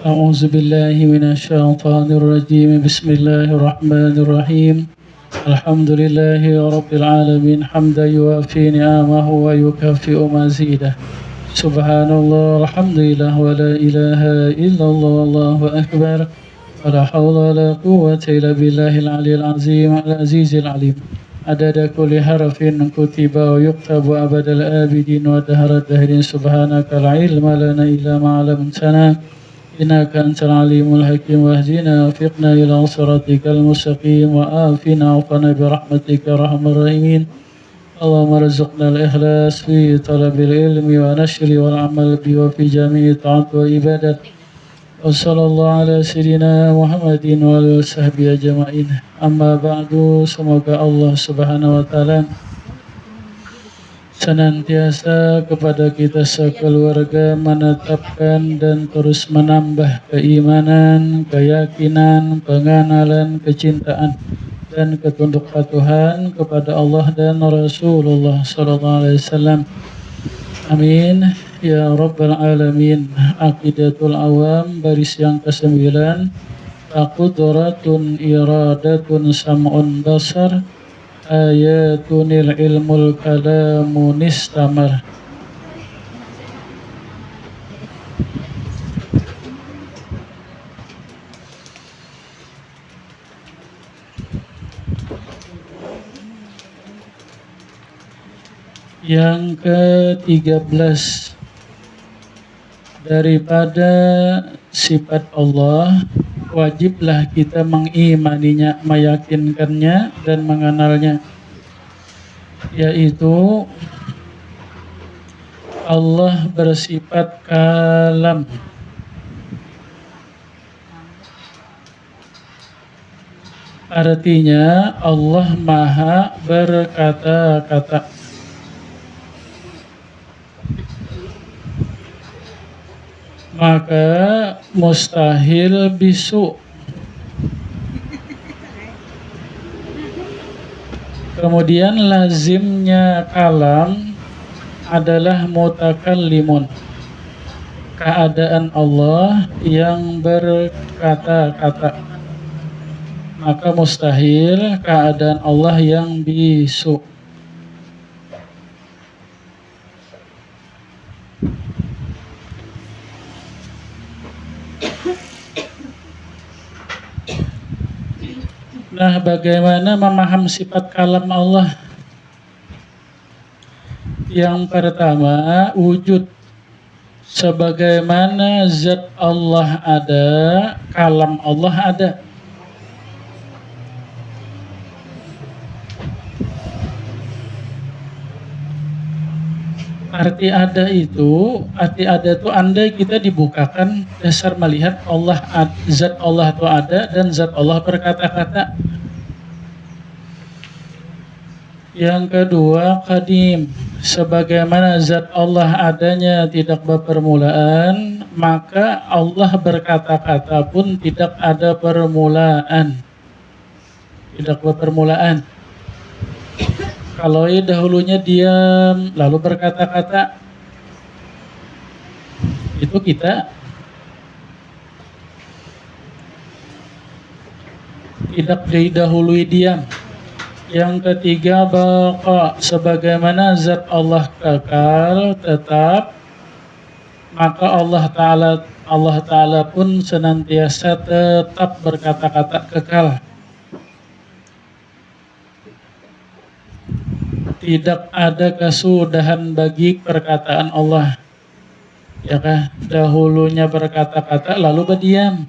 أعوذ بالله من الشيطان الرجيم بسم الله الرحمن الرحيم الحمد لله رب العالمين حمدا يوافي نعمه ويكافئ مزيده سبحان الله الحمد لله ولا إله إلا الله والله أكبر ولا حول ولا قوة إلا بالله العلي العظيم العزيز العليم عدد كل حرف كتب ويكتب أبد الآبدين ودهر الدهرين سبحانك لا علم لنا إلا ما علمتنا إنك أنت العليم الحكيم واهدنا وفقنا إلى صراطك المستقيم وآفنا وقنا برحمتك يا أرحم الراحمين اللهم ارزقنا الإخلاص في طلب العلم ونشر والعمل به وفي جميع طاعات وعبادات وصلى الله على سيدنا Muhammad wa alihi wasahbihi ajma'in. Amma ba'du, semoga Allah Subhanahu wa taala senantiasa kepada kita sekeluarga menetapkan dan terus menambah keimanan, keyakinan, pengenalan, kecintaan dan ketunduk patuhan kepada Allah dan Rasulullah sallallahu alaihi wasallam. Amin ya rabbal alamin. Aqidatul awam baris yang ke-9. Qudratun iradatun sam'un basar ayatunil ilmul kalamun istamar. Yang ke-13 daripada sifat Allah, wajiblah kita mengimaninya, meyakinkannya dan mengenalnya, yaitu Allah bersifat kalam. Artinya Allah maha berkata-kata. Maka mustahil bisu. Kemudian lazimnya kalam adalah mutakallimun, keadaan Allah yang berkata-kata. Maka mustahil keadaan Allah yang bisu. Nah, bagaimana memaham sifat kalam Allah? Yang pertama, wujud. Sebagaimana zat Allah ada, kalam Allah ada. Arti ada itu andai kita dibukakan dasar melihat Allah, zat Allah itu ada dan zat Allah berkata-kata. Yang kedua, qadim. Sebagaimana zat Allah adanya tidak berpermulaan, maka Allah berkata-kata pun tidak ada permulaan. Tidak berpermulaan. Kalau dahulunya diam, lalu berkata-kata, itu kita tidak didahului diam. Yang ketiga, baqa. Sebagaimana zat Allah kekal, tetap, maka Allah Ta'ala pun senantiasa tetap berkata-kata kekal. Tidak ada kesudahan bagi perkataan Allah. Ya kan? Dahulunya berkata-kata lalu berdiam.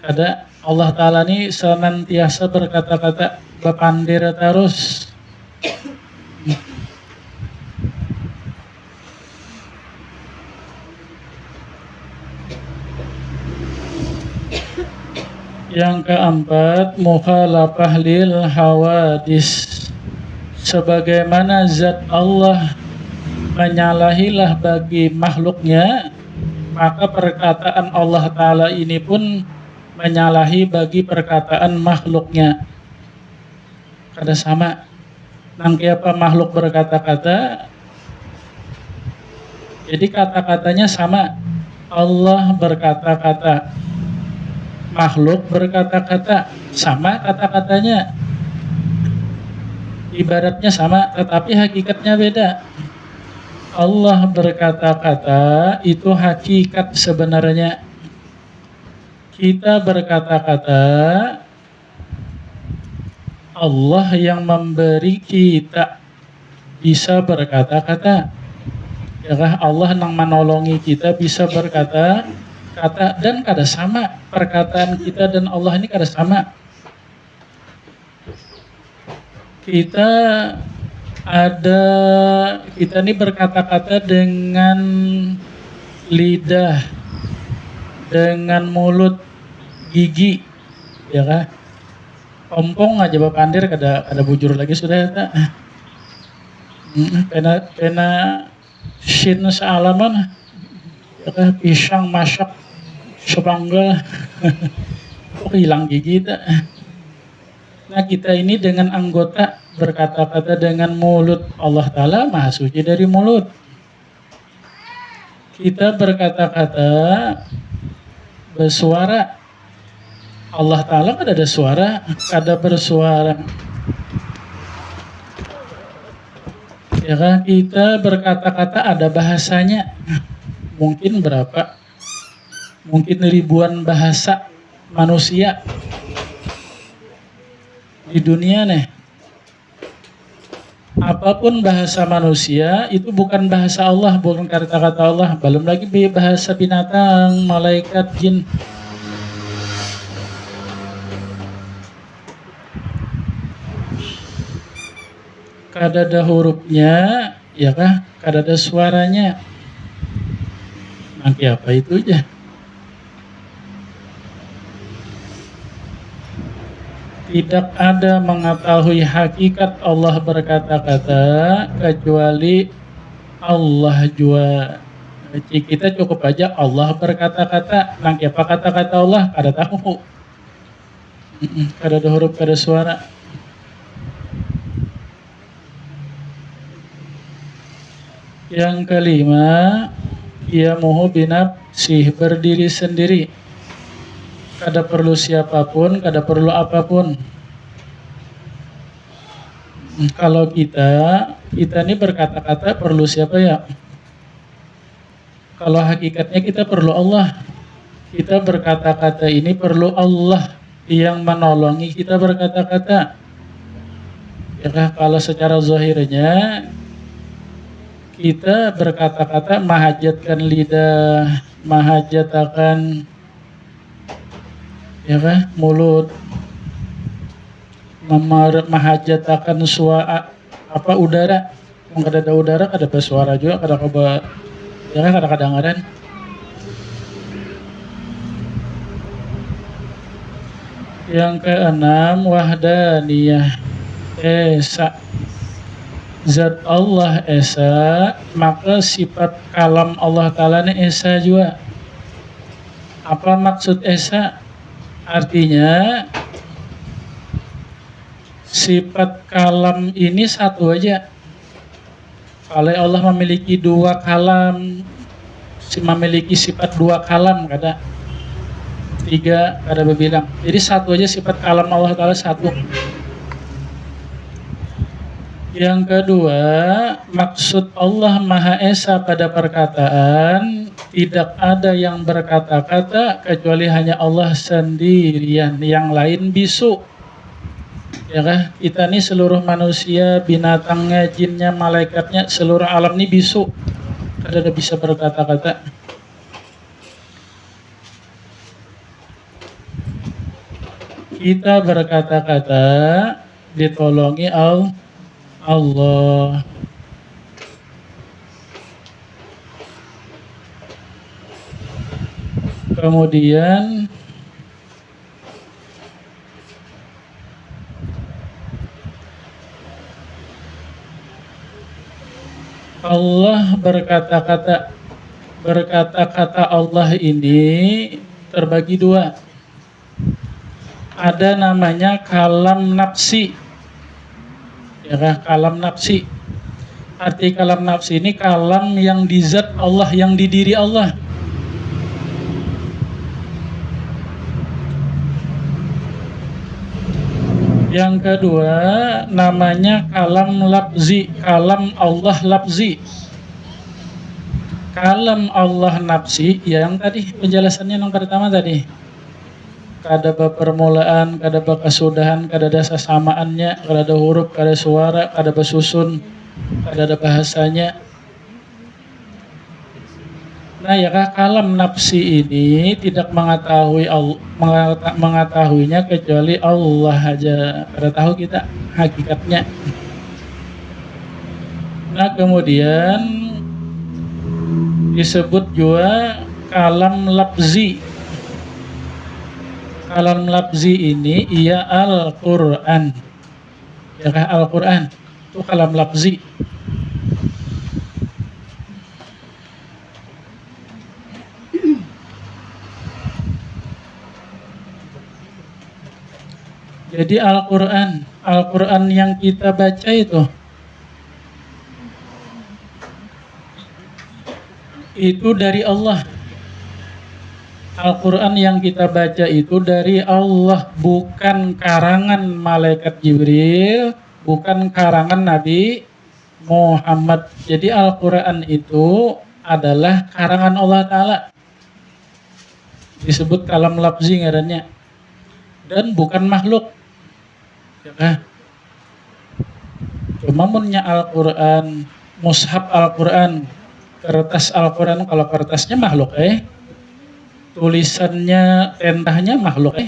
Kada Allah Ta'ala ini senantiasa berkata-kata, bapandir terus. Yang keempat, mukhalafah lil hawadis. Sebagaimana zat Allah menyalahilah bagi makhluknya, maka perkataan Allah Ta'ala ini pun menyalahi bagi perkataan makhluknya. Kada sama. Nangki apa makhluk berkata-kata, jadi kata-katanya sama. Allah berkata-kata, makhluk berkata-kata, sama kata-katanya, ibaratnya sama tetapi hakikatnya beda. Allah berkata-kata itu hakikat sebenarnya. Kita berkata-kata, Allah yang memberi kita bisa berkata-kata. Ya, Allah yang menolongi kita bisa berkata-kata, dan kada sama perkataan kita dan Allah ini kada sama. Kita ini berkata-kata dengan lidah, dengan mulut, gigi, ya kan? Ompong aja bapandir kada bujur lagi sudah tak. Pena shin sealaman, ya kan? Pisang masak sepanggal, kok hilang gigi tak. Nah kita ini dengan anggota berkata-kata dengan mulut. Allah Ta'ala maha suci dari mulut. Kita berkata-kata bersuara. Allah Ta'ala kan ada suara, kada bersuara. Ya kan, kita berkata-kata ada bahasanya. Mungkin berapa? Mungkin ribuan bahasa manusia di dunia nih. Apapun bahasa manusia itu bukan bahasa Allah, bukan kata-kata Allah. Belum lagi bahasa binatang, malaikat, jin. Kada ada hurufnya, ya kah? Kada ada suaranya. Nanti apa itu aja? Tidak ada mengetahui hakikat Allah berkata-kata kecuali Allah jua. Jadi kita cukup aja Allah berkata-kata. Nanti apa kata-kata Allah? Kada tahu. Kada ada huruf, kada suara. Yang kelima, qiyamuhu binafsih, berdiri sendiri. Kada perlu siapapun, kada perlu apapun. Kalau kita ini berkata-kata perlu siapa ya? Kalau hakikatnya kita perlu Allah. Kita berkata-kata ini perlu Allah yang menolongi kita berkata-kata. Ya, kalau secara zahirnya kita berkata-kata mahajatkan lidah, mahajatakan ya kan, mulut, mahajatakan suara udara. Kada ada udara, kada bersuara juga, kada ya kan, kada kedengaran. Yang keenam, wahdaniyah, esa. Zat Allah esa, maka sifat kalam Allah Ta'ala ini esa juga. Apa maksud esa? Artinya sifat kalam ini satu aja. Kalau Allah memiliki dua kalam, memiliki sifat dua kalam, kada tiga, kada berbilang. Jadi satu aja sifat kalam Allah Ta'ala, satu. Yang kedua, maksud Allah Maha Esa pada perkataan, tidak ada yang berkata-kata kecuali hanya Allah sendirian, yang lain bisu. Ya kan? Kita ini seluruh manusia, binatangnya, jinnya, malaikatnya, seluruh alam ini bisu. Kada ada bisa berkata-kata. Kita berkata-kata ditolongi Allah. Kemudian Allah berkata-kata. Berkata-kata Allah ini terbagi dua. Ada namanya kalam nafsi. Ya, kalam nafsi. Arti kalam nafsi ini kalam yang di zat Allah, yang di diri Allah. Yang kedua namanya kalam lafzi, kalam Allah lafzi. Kalam Allah nafsi, ya yang tadi penjelasannya yang pertama tadi. Kada permulaan, kada kesudahan, kada ada sesamaannya, kada ada huruf, kada suara, kada basusun, kada ada bahasanya. Nah ya kalam nafsi ini tidak mengetahuinya kecuali Allah aja. Kada tahu kita hakikatnya. Nah kemudian disebut juga kalam lafzi. Kalam lafzi ini ia Al-Quran. Ya Al-Quran itu kalam lafzi. Jadi Al-Quran yang kita baca itu dari Allah. Al-Quran yang kita baca itu dari Allah, bukan karangan malaikat Jibril, bukan karangan Nabi Muhammad. Jadi Al-Quran itu adalah karangan Allah Ta'ala. Disebut kalam lafzi ngarannya. Dan bukan makhluk. Ya, cuma punya Al-Quran, mushaf Al-Quran, kertas Al-Quran, kalau kertasnya makhluk tulisannya, tentahnya makhluk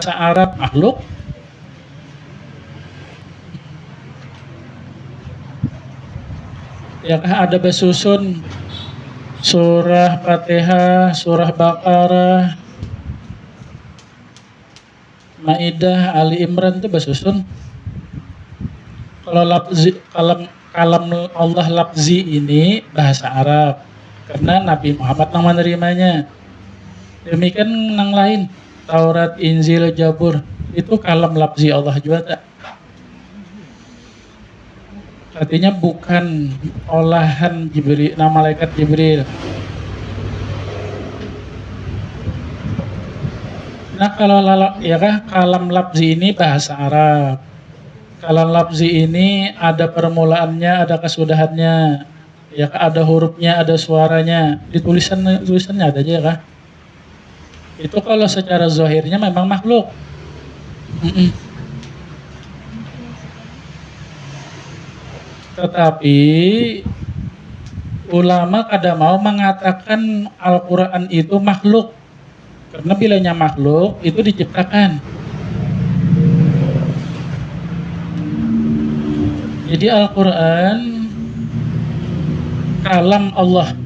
bahasa Arab makhluk. Ya ada basusun surah Fatihah, surah Baqarah, Maidah, Ali Imran itu basusun. Kalau kalam Allah lafzi ini bahasa Arab, karena Nabi Muhammad yang menerimanya. Demikian yang lain, Taurat, Injil, Jabur itu kalam lafzi Allah juga tak. Artinya bukan olahan Jibril, malaikat Jibril. Nah kalau kalam lafzi ini bahasa Arab. Kalam lafzi ini ada permulaannya, ada kesudahannya, ya ada hurufnya, ada suaranya, di tulisannya ada aja kah? Itu kalau secara zahirnya memang makhluk. Tetapi ulama kada mau mengatakan Al-Quran itu makhluk. Karena bilanya makhluk itu diciptakan. Jadi Al-Quran kalam Allah.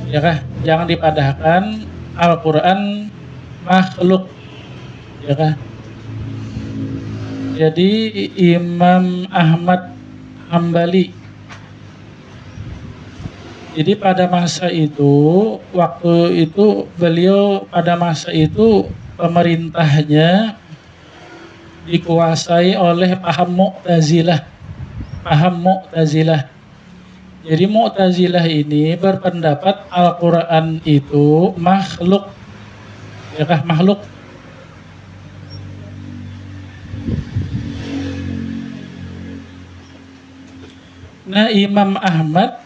Ya kah? Jangan dipadahkan Al-Quran makhluk. Ya kah? Jadi Imam Ahmad Hambali. Jadi pada masa itu, waktu itu beliau pada masa itu pemerintahnya dikuasai oleh paham Mu'tazilah. Jadi Mu'tazilah ini berpendapat Al-Quran itu makhluk. Ya kah makhluk? Nah Imam Ahmad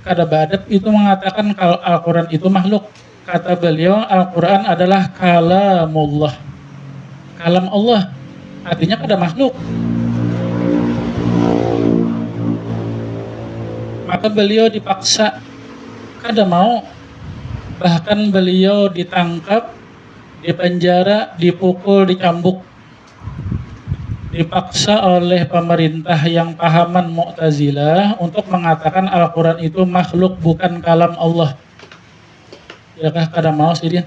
kada badap itu mengatakan kalau Al-Quran itu makhluk. Kata beliau Al-Quran adalah kalamullah. Kalam Allah artinya kada makhluk. Maka beliau dipaksa, kada mau. Bahkan beliau ditangkap, dipenjara, dipukul, dicambuk. Dipaksa oleh pemerintah yang pahaman Mu'tazilah untuk mengatakan Al-Quran itu makhluk, bukan kalam Allah. Ya kah kada mau sih dia.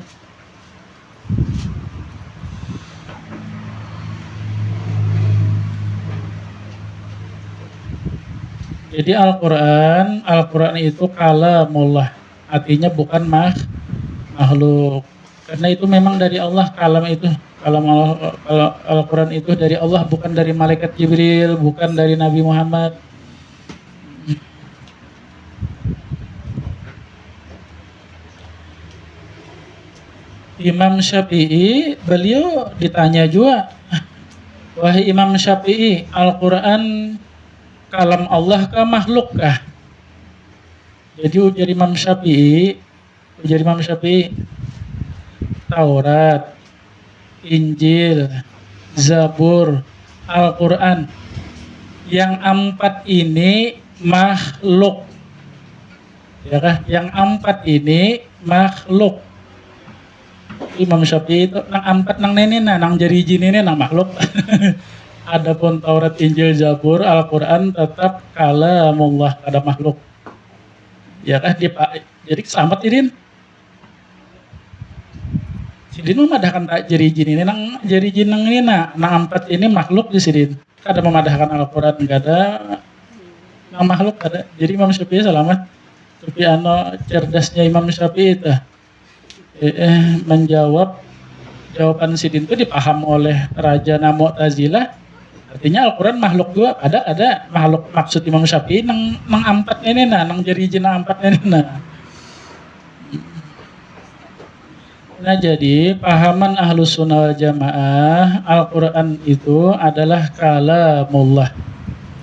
Jadi Al-Quran itu kalamullah, artinya bukan makhluk. Karena itu memang dari Allah, kalam Al-Quran itu dari Allah, bukan dari malaikat Jibril, bukan dari Nabi Muhammad. Imam Syafi'i beliau ditanya juga, Wahai Imam Syafi'i, Al-Quran kalam Allah kah makhluk kah? Jadi ujar Imam Syafi'i, Taurat, Injil, Zabur, Al-Quran, yang empat ini makhluk, ya kah? Yang empat ini makhluk. Imam Syafi'i itu nang empat nang nenena nang jari jinine nang makhluk. Adapun Taurat, Injil, Zabur, Al-Quran tetap kalamullah, ada makhluk. Ya kah? Jadi selamat idin. Sidin memadahkan tak jari jin ini nang jari jin nang ini nang empat ini makhluk di sidin. Kada memadahkan Al-Quran, enggak ada nang makhluk ada. Jadi Imam Syafi'i selamat. Tapi cerdasnya Imam Syafi'i itu menjawab jawaban sidin itu dipaham oleh Raja Mu'tazilah. Artinya Al-Quran makhluk juga, ada makhluk maksud Imam Syafi'i nang empat ini nang jari jin nang empat ini Nah jadi pahaman Ahlus Sunnah wal Jamaah, Al-Quran itu adalah kalamullah,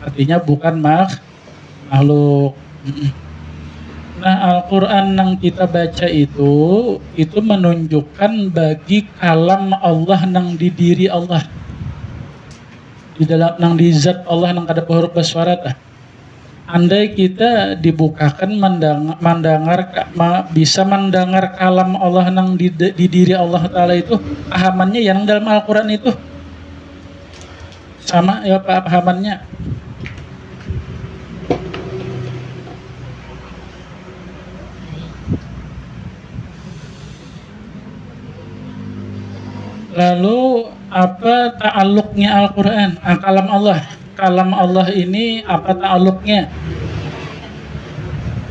artinya bukan makhluk. Nah Al-Quran yang kita baca itu menunjukkan bagi kalam Allah nang di diri Allah, di dalam nang di zat Allah nang kada huruf bersuara. Andai kita dibukakan bisa mendengar kalam Allah nang di diri Allah Ta'ala itu, pahamannya yang dalam Al-Quran itu sama ya Pak pahamannya. Lalu apa ta'alluqnya Al-Quran, kalam Allah? Kalam Allah ini apa ta'alluqnya?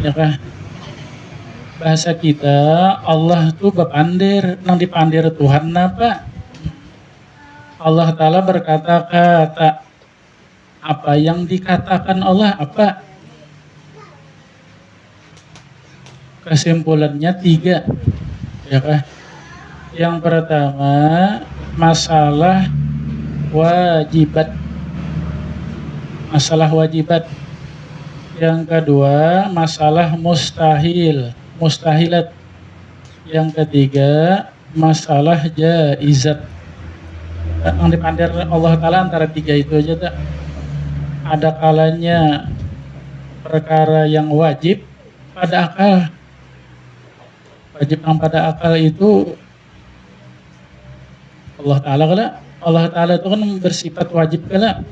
Ya kah? Bahasa kita, Allah tuh bepandir, nang dipandir Tuhan apa? Allah Ta'ala berkata-kata. Apa yang dikatakan Allah apa? Kesimpulannya 3. Ya kah? Yang pertama, masalah wajibat. Yang kedua, masalah mustahilat. Yang ketiga, masalah jaizat. Yang dipandir Allah Ta'ala antara 3 itu aja tak? Ada kalanya perkara yang wajib pada akal. Wajib yang pada akal itu Allah Ta'ala kala. Allah Ta'ala itu kan bersifat wajib kala.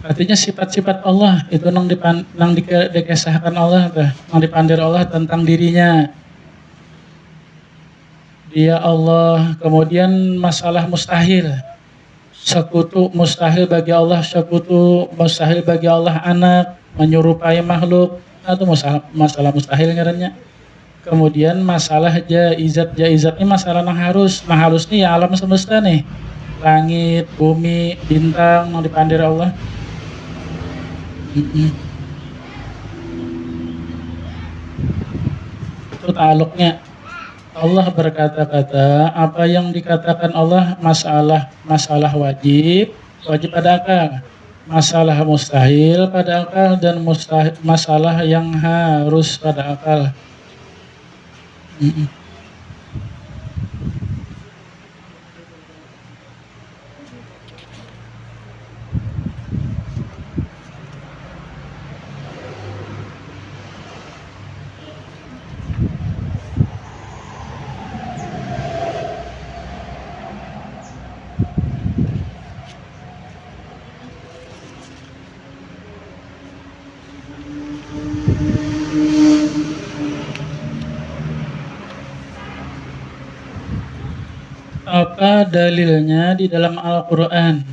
Artinya sifat-sifat Allah itu nang dikisahkan Allah, nang dipandir Allah tentang dirinya. Dia Allah. Kemudian masalah mustahil, sekutu mustahil bagi Allah, sekutu mustahil bagi Allah anak, menyerupai makhluk, itu masalah mustahil ngarannya. Kemudian masalah jaizat ini masalah nang harus nih ya alam semesta nih, langit, bumi, bintang nang dipandir Allah. Itu ta'aluknya. Allah berkata-kata, apa yang dikatakan Allah masalah wajib pada akal, masalah mustahil pada akal, dan masalah yang harus pada akal. Apa dalilnya di dalam Al-Quran?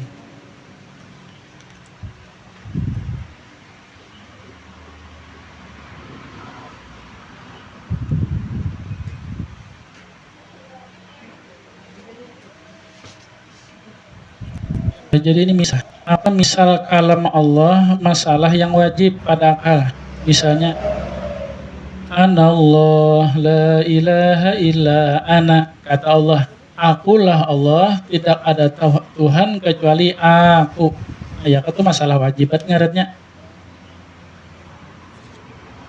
Jadi ini misal kalam Allah masalah yang wajib pada akal. Misalnya Anallah la ilaha illa ana, kata Allah, akulah Allah, tidak ada Tuhan kecuali aku. Ya itu masalah wajibat ngaretnya.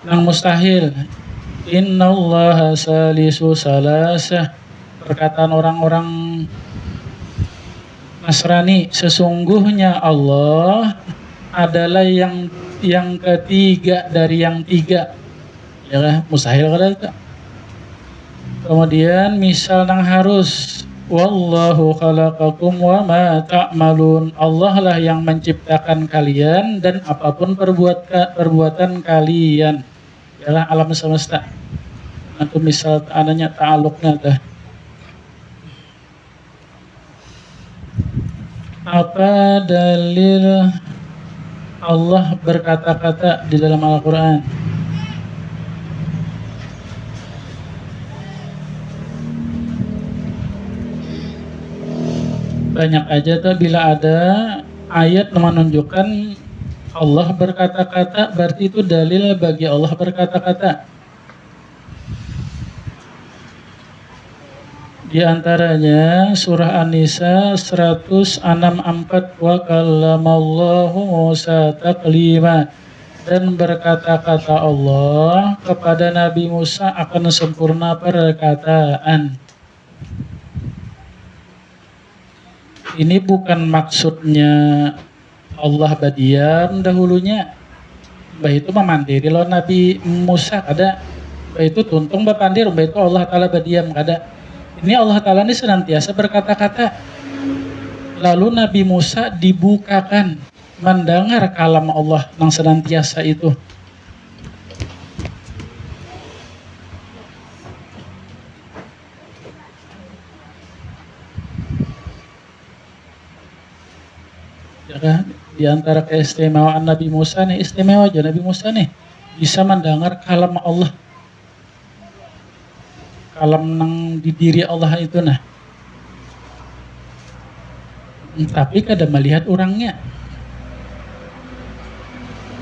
Nang mustahil. Innallaha salisu salasah, perkataan orang-orang Nasrani, sesungguhnya Allah adalah yang ketiga dari yang tiga. Ya mustahil kada itu. Kemudian misal nang harus, wallahu khalaqakum wa ma ta'malun, Allah lah yang menciptakan kalian dan apapun perbuatan kalian. Yalah alam semesta. Atau misal adanya ta'aluknya dah. Apa dalil Allah berkata-kata di dalam Al-Quran? Banyak aja tuh, bila ada ayat menunjukkan Allah berkata-kata, berarti itu dalil bagi Allah berkata-kata. Di antaranya surah An-Nisa 164, wa kallamallahu Musa taklima, dan berkata-kata Allah kepada Nabi Musa akan sempurna perkataan. Ini bukan maksudnya Allah badiam dahulunya. Bah itu memandiri lo Nabi Musa kada. Bah itu tuntung bapandir, bah itu Allah Ta'ala badiam kada. Ini Allah Ta'ala ini senantiasa berkata-kata. Lalu Nabi Musa dibukakan mendengar kalam Allah yang senantiasa itu. Ya, di antara keistimewaan Nabi Musa nih, istimewa aja Nabi Musa nih bisa mendengar kalam Allah, kalam nang di diri Allah itu nah. Tapi kada melihat orangnya.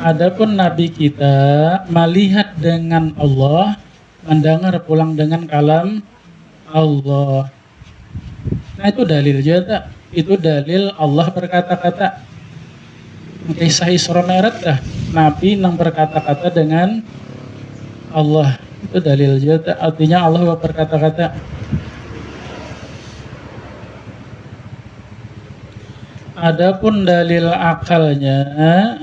Adapun Nabi kita melihat dengan Allah, mendengar pulang dengan kalam Allah. Nah itu dalil juga. Itu dalil Allah berkata-kata. Kisah Isra Mi'raj dah, Nabi yang berkata-kata dengan Allah. Itu dalil juga, artinya Allah berkata-kata. Adapun dalil akalnya,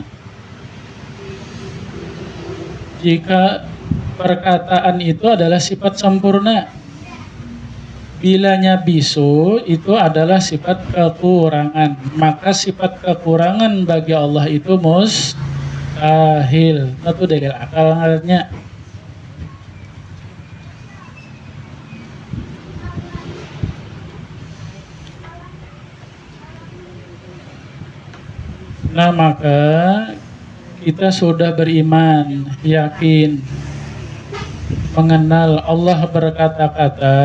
jika perkataan itu adalah sifat sempurna, bilanya bisu itu adalah sifat kekurangan, maka sifat kekurangan bagi Allah itu mustahil. Itu dalil akal artinya. Nah maka kita sudah beriman, yakin, mengenal Allah berkata-kata,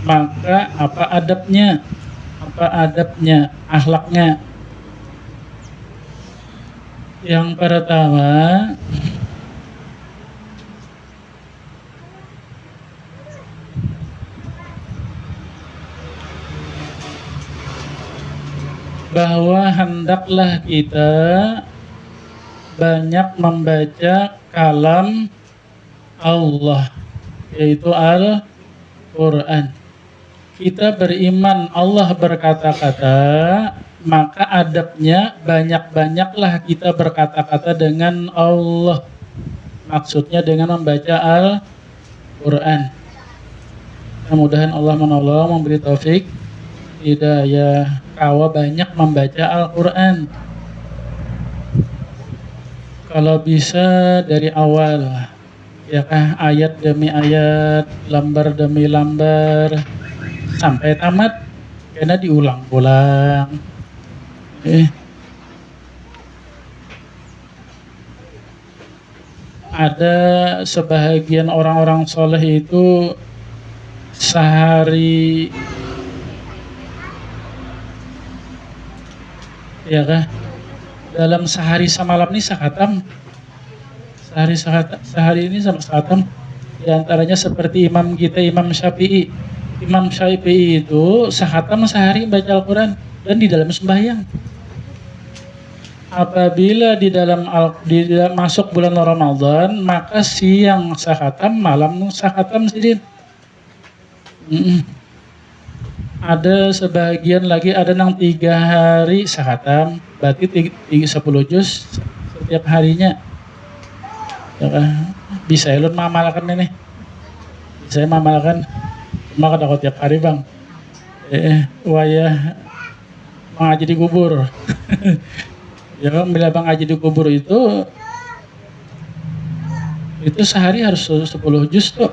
maka apa adabnya, akhlaknya. Yang pertama, bahwa hendaklah kita banyak membaca kalam Allah, yaitu Al-Quran. Kita beriman Allah berkata-kata, maka adabnya banyak-banyaklah kita berkata-kata dengan Allah. Maksudnya dengan membaca Al-Quran. Mudah-mudahan Allah menolong, memberi taufik hidayah, kawa banyak membaca Al-Quran. Kalau bisa dari awal, ya kah, ayat demi ayat, lembar demi lembar, sampai tamat, karena diulang-ulang. Ada sebahagian orang-orang soleh itu sehari, ya kah, dalam sehari semalam ini sehari ini sama khatam. Di antaranya seperti imam kita Imam Syafi'i. Imam Syafi'i itu sakhatam sehari baca Al-Quran dan di dalam sembahyang. Apabila masuk bulan Ramadan, maka siang sakhatam, malam sakhatam sidin. Ada sebagian lagi ada yang 3 hari sakhatam, berarti 10 juz setiap harinya. Ya kan? Bisa elun mamalkan ini. Saya mamalkan, cuma kada kau tiap hari bang. Wayah mengaji di kubur. Ya kan, bila bang ngaji di kubur itu sehari harus 10 juz tuh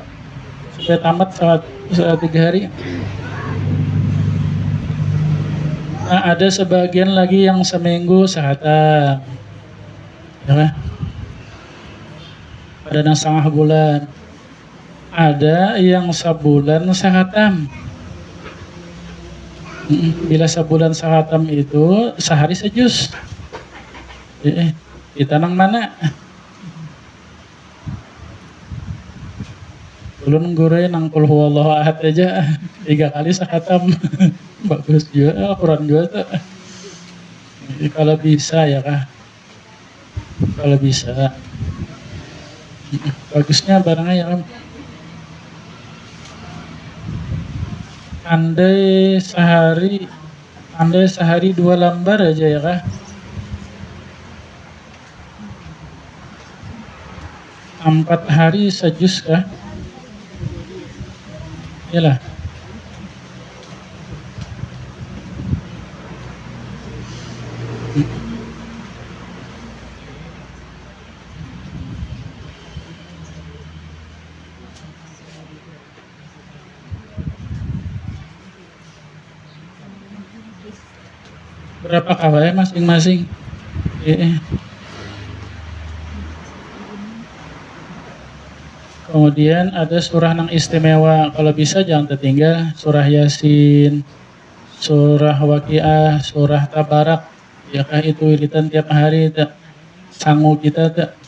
supaya tamat saat 3 hari. Nah, ada sebagian lagi yang seminggu sakhatam, ya kan? Ada yang setengah bulan, ada yang sebulan sakhatam. Bila sebulan sakhatam itu sehari sejuz. Kita nang mana? Ulun gurih nang qul huwallahu ahad aja 3 kali sakhatam. Bagus juga, Al-Quran juga tuh. Kalau bisa ya kah? Kalau bisa. Bagusnya barangnya ya kan. Andai sehari 2 lembar aja ya kah? 4 hari sejuz kah? Iyalah. Berapa kawan masing-masing? Kemudian ada surah yang istimewa, kalau bisa jangan tertinggal surah Yasin, surah Waqiah, surah Tabarak. Ya itu wiridan tiap hari tak sanggup kita tak.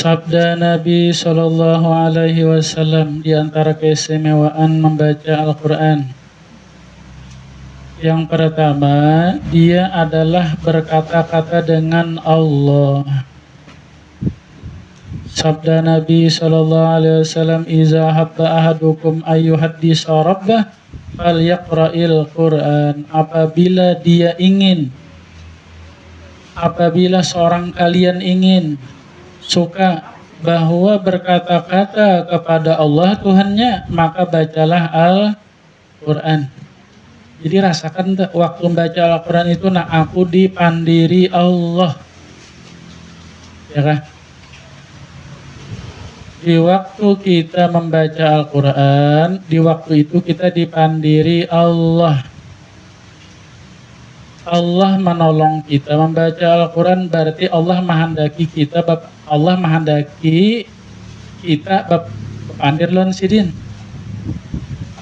Sabda Nabi Shallallahu Alaihi Wasallam di antara keistimewaan membaca Al-Quran. Yang pertama, dia adalah berkata-kata dengan Allah. Sabda Nabi Shallallahu Alaihi Wasallam, "Iza habba ahadukum ayyuhaddisa rabbah falyaqra'il Quran." Apabila seorang kalian ingin suka bahwa berkata-kata kepada Allah Tuhannya, maka bacalah Al-Quran. Jadi rasakan waktu membaca Al-Quran itu, nah aku dipandiri Allah, ya kan? Di waktu kita membaca Al-Quran, di waktu itu kita dipandiri Allah. Allah menolong kita membaca Al-Quran, berarti Allah menghendaki kita pandir lon sidin.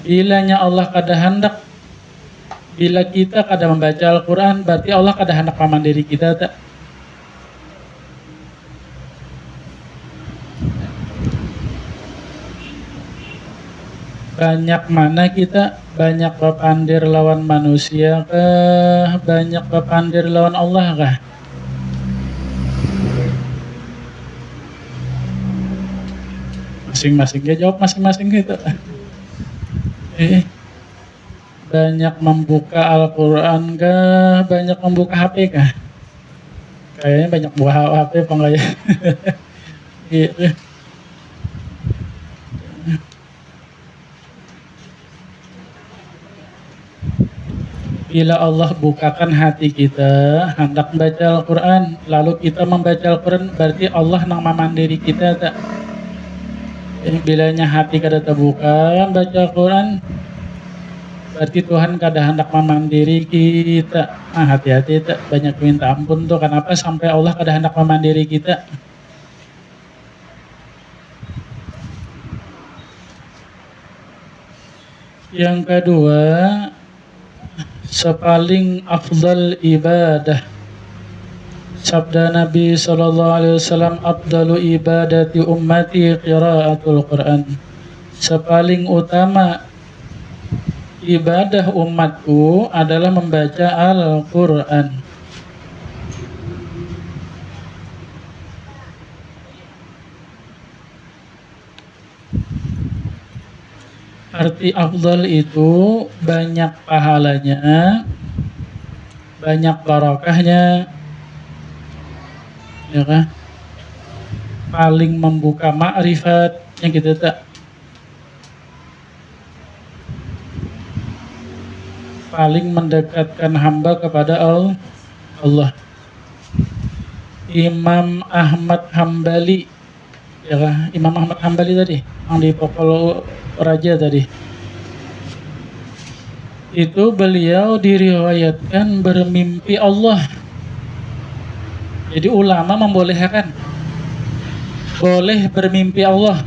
Bilanya Allah kada hendak, bila kita kada membaca Al-Quran, berarti Allah kada hendak memandiri kita tak. Banyak mana kita, banyak berpandir lawan manusia kah, banyak berpandir lawan Allah kah? Masing-masing ya, jawab masing-masing gitu. Banyak membuka Al-Quran kah, banyak membuka HP kah? Kayaknya banyak buka HP apa enggak ya? Gitu. Bila Allah bukakan hati kita hendak membaca Al-Quran, lalu kita membaca Al-Quran, berarti Allah nang memandiri kita tak. Bilanya hati kada terbuka baca Al-Quran, Berarti Tuhan kada hendak memandiri kita. Hati-hati tak banyak minta ampun tuh. Kenapa sampai Allah kada hendak memandiri kita? Yang kedua, sepaling afdal ibadah. Sabda Nabi sallallahu alaihi wasallam, afdalu ibadati ummati qiraatul Quran. Sepaling utama ibadah umatku adalah membaca Al-Quran. Arti afdal itu banyak pahalanya, banyak barokahnya, ya kan? Paling membuka makrifat yang kita tak, paling mendekatkan hamba kepada Allah. Imam Ahmad Hambali, ya kan? Imam Ahmad Hambali tadi, yang di Pokol Raja tadi. Itu beliau diriwayatkan bermimpi Allah. Jadi ulama membolehkan, boleh bermimpi Allah.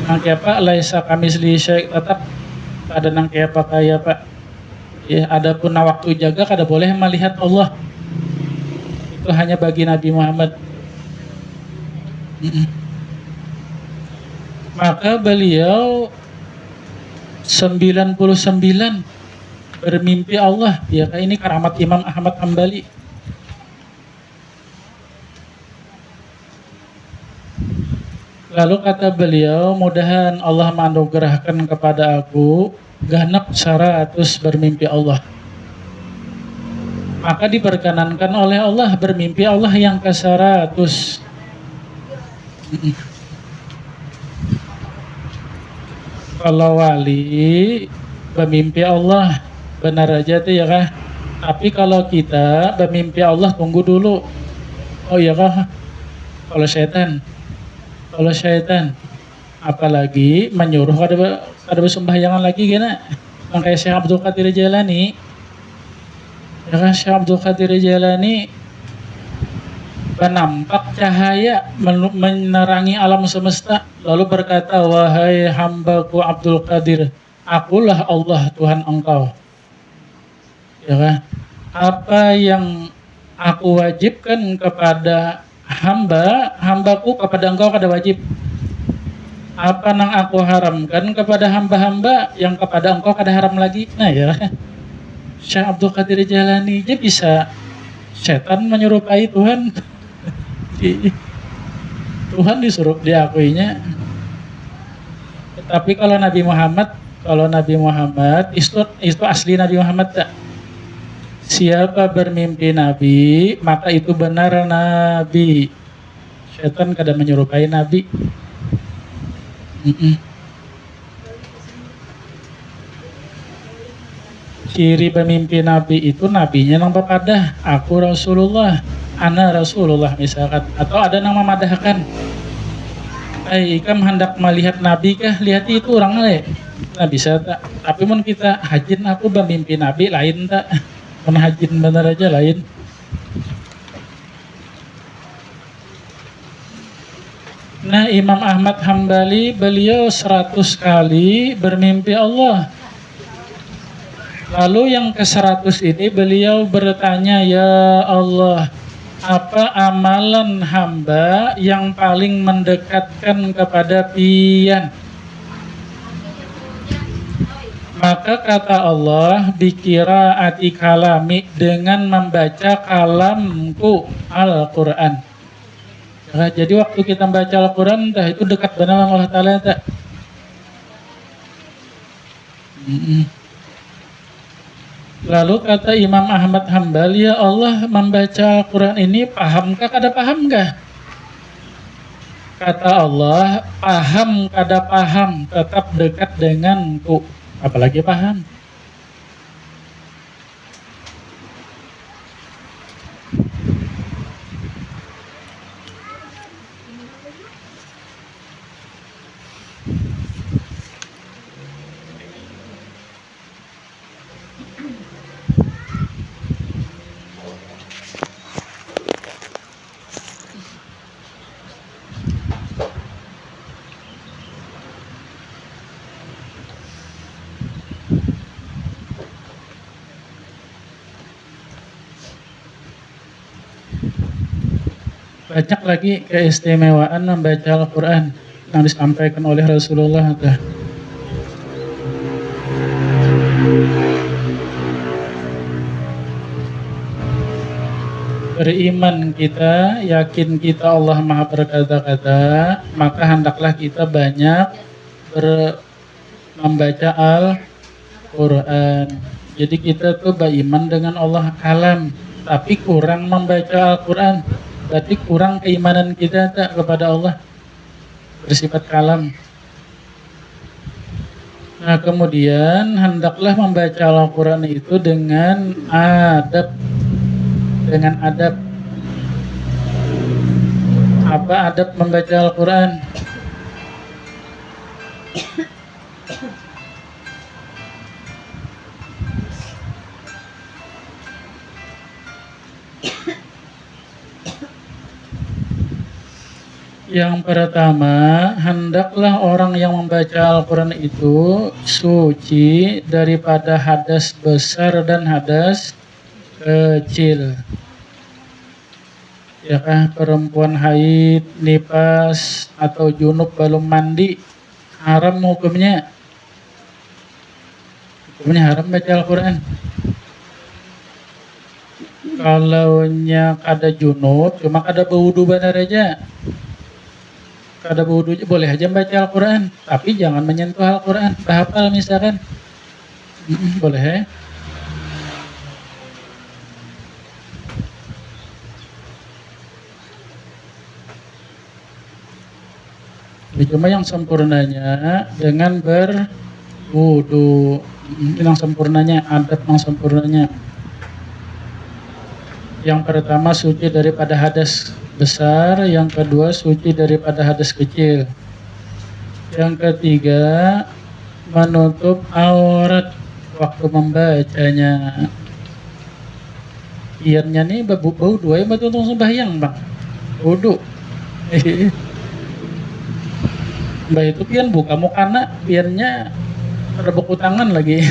Nangke Pak, laisa kamisli syai', tetap ada nangke apa kaya Pak. Ya, adapun waktu jaga kada boleh melihat Allah. Itu hanya bagi Nabi Muhammad. Maka beliau 99 bermimpi Allah. Ya, ini keramat Imam Ahmad Hambali. Lalu kata beliau, mudahan Allah menganugerahkan kepada aku genap 100 bermimpi Allah. Maka diperkenankan oleh Allah bermimpi Allah yang ke-100. Kalau wali bermimpi Allah benar aja tuh ya kah. Tapi kalau kita bermimpi Allah tunggu dulu. Oh ya kah. Kalau syaitan apalagi menyuruh kada bersembahyangan lagi gana. Makanya Syekh Abdul Qadir Jailani, ya kan, Syekh Abdul Qadir Jailani nampak cahaya menerangi alam semesta, lalu berkata, wahai hambaku Abdul Qadir, akulah Allah Tuhan engkau. Ya kan? Apa yang aku wajibkan kepada hambaku kepada engkau kada wajib. Apa yang aku haramkan kepada hamba-hamba yang kepada engkau kada haram lagi. Nah ya, Syekh Abdul Qadir Jailani dia bisa setan menyerupai Tuhan. Tuhan disuruh diakuinya. Tapi kalau Nabi Muhammad itu asli Nabi Muhammad tak. Siapa bermimpi Nabi, maka itu benar Nabi. Setan kada menyerupai Nabi. Ciri pemimpi Nabi itu nabinya nang papadah, aku Rasulullah, ana Rasulullah misalkan, atau ada nama madahkan. Ikam hendak melihat Nabi kah? Lihat itu orang le. Nah bisa tak? Tapi mun kita hajin aku bermimpi Nabi lain tak? Mun hajin bener aja lain. Nah Imam Ahmad Hambali beliau 100 kali bermimpi Allah. Lalu yang ke-100 ini beliau bertanya, ya Allah, apa amalan hamba yang paling mendekatkan kepada pian? Maka kata Allah, bikiraati kalami, dengan membaca kalamku Al-Quran. Nah, jadi waktu kita membaca Al-Quran, itu dekat benar dengan Allah Ta'ala tak? Lalu kata Imam Ahmad Hambali, ya Allah, membaca Al-Quran ini pahamkah kada pahamkah? Kata Allah, paham kada paham tetap dekat denganku, apalagi paham. Banyak lagi keistimewaan membaca Al-Quran yang disampaikan oleh Rasulullah. Beriman kita, yakin kita Allah Maha berkata-kata, maka hendaklah kita banyak membaca Al-Quran. Jadi kita tuh beriman dengan Allah kalam, tapi kurang membaca Al-Quran. Berarti kurang keimanan kita tak kepada Allah bersifat kalam. Nah kemudian hendaklah membaca Al-Quran itu dengan adab. Dengan adab. Apa adab membaca Al-Quran? Yang pertama, hendaklah orang yang membaca Al-Quran itu suci daripada hadas besar dan hadas kecil. Ya kan, perempuan haid, nifas, atau junub belum mandi, haram hukumnya. Hukumnya haram baca Al-Quran. Kalau ada junub, cuma ada berwudu benar aja. Kada berwudu boleh aja baca Al-Quran, tapi jangan menyentuh Al-Quran. Bahapal misalkan, boleh ya. Cuma yang sempurnanya dengan berwudu, yang sempurnanya, adab yang sempurnanya. Yang pertama suci daripada hadas besar, yang kedua suci daripada hadas kecil, yang ketiga menutup aurat waktu membacanya. Iannya nih bau dua yang betul sembahyang bang, wudu. Mbak itu pian buka mukana, piannya ada buku tangan lagi.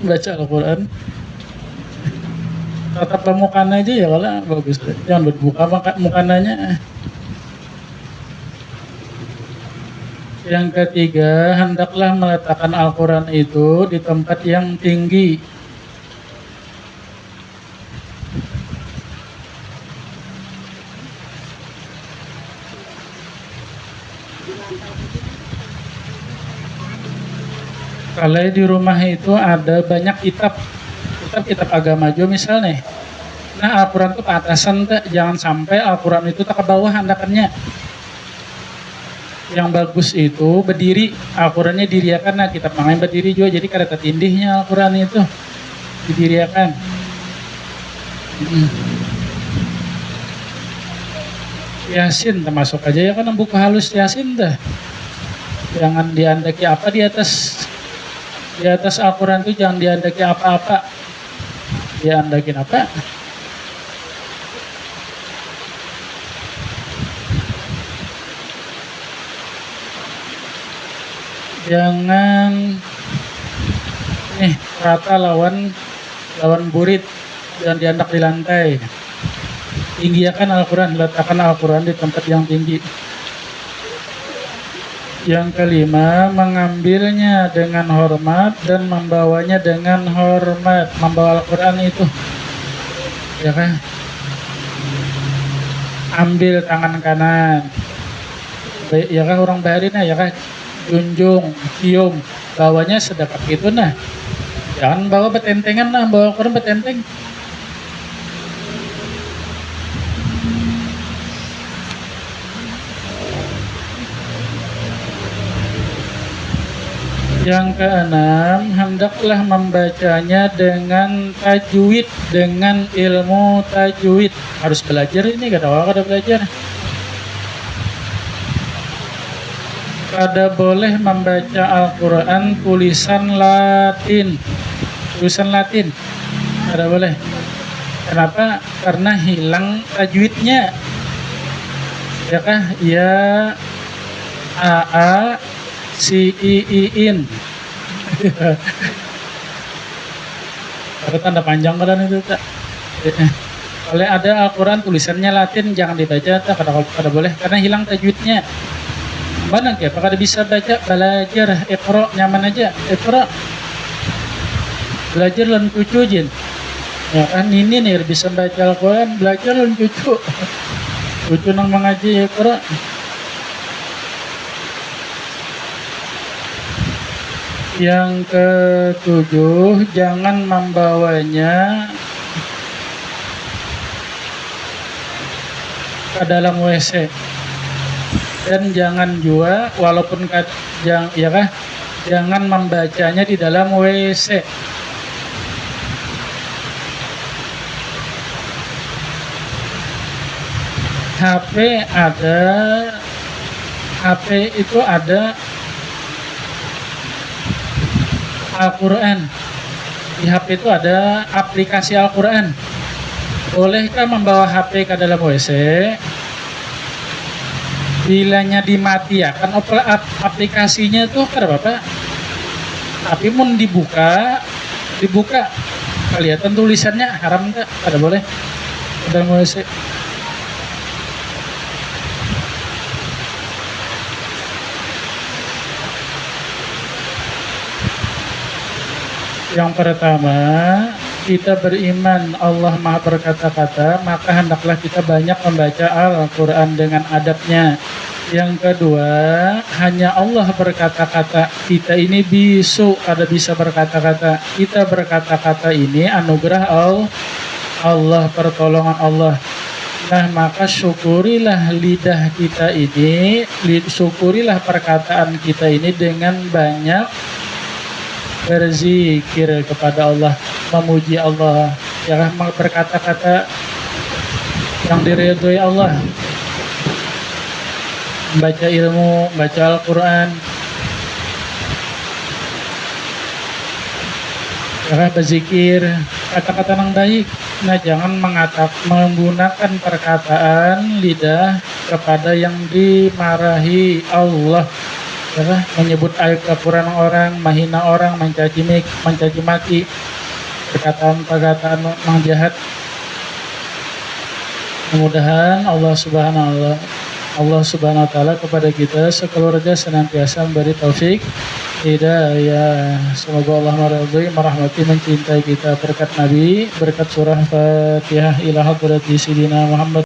Baca Al-Quran. Tatap mukana aja ya kalau bagus. Jangan berbuka mukananya. Yang ketiga, hendaklah meletakkan Al-Quran itu di tempat yang tinggi. Kalau di rumah itu ada banyak kitab agama juga misalnya. Nah Al-Quran itu ke atasan, jangan sampai Al-Quran itu tak ke bawah handakannya. Yang bagus itu berdiri, Al-Qurannya diriakan. Nah kitab mangain berdiri juga, jadi kada tertindihnya Al-Quran itu didiriakan. Yasin termasuk aja ya kan, buku halus Yasin dah. Jangan diandaki apa di atas Al-Quran itu, jangan diandaki apa-apa. Diandakin apa? Jangan rata lawan burit, jangan diandak di lantai. Tinggiakan Al-Quran, letakkan Al-Quran di tempat yang tinggi. Yang kelima, mengambilnya dengan hormat dan membawanya dengan hormat. Membawa Al-Quran itu, ya kan? Ambil tangan kanan, ya kan, orang baharina, ya kan? Junjung, cium, bawanya sedekat gitu nah. Jangan bawa betentengan nah, bawa Al-Quran betenteng. Yang keenam, hendaklah membacanya dengan tajwid, dengan ilmu tajwid. Harus belajar ini, kada belajar. Kada boleh membaca Al-Quran tulisan Latin. tulisan Latin. Tidak boleh. Kenapa? Karena hilang tajwidnya. Ya kah? Ya a si i in. Ada tanda panjang kan itu tak? Kalau ada Al-Quran tulisannya Latin jangan dibaca tak kada boleh karena hilang tajwidnya. Mana ya? Apakah bisa baca? Belajar Iqra nyaman aja. Iqra. Belajar lan cucu jin. Ya kan ini nih bisa baca Al-Quran, belajar lan cucu. Cucu nang mengaji Iqra. Yang ketujuh, jangan membawanya ke dalam WC dan jangan juga walaupun jangan membacanya di dalam WC. HP itu ada Al-Quran. Di HP itu ada aplikasi Al-Quran. Bolehkah membawa HP ke dalam WC? Bilanya dimatikan aplikasinya tuh kada Bapak. Tapi mun dibuka kelihatan tulisannya haram enggak? Kada boleh ke dalam WC. Yang pertama, kita beriman Allah Maha berkata-kata, maka hendaklah kita banyak membaca Al-Quran dengan adabnya. Yang kedua, hanya Allah berkata-kata, kita ini ada bisa berkata-kata. Kita berkata-kata ini anugerah Allah, pertolongan Allah. Nah, maka syukurilah lidah kita ini, syukurilah perkataan kita ini dengan banyak berzikir kepada Allah, memuji Allah, ya berkata-kata yang diridhoi Allah, membaca ilmu, baca Al-Quran, ya berzikir, kata-kata yang baik. Nah, jangan menggunakan perkataan lidah kepada yang dimarahi Allah. Ya, menyebut aib kekurangan orang, menghina orang, mencaci maki, perkataan-perkataan yang jahat. Mudah-mudahan Allah Subhanahu wa taala kepada kita sekeluarga senantiasa memberi taufik hidayah. Semoga Allah merahmati, mencintai kita berkat Nabi, berkat surah Fatihah ila hadrati Sayyidina Muhammad.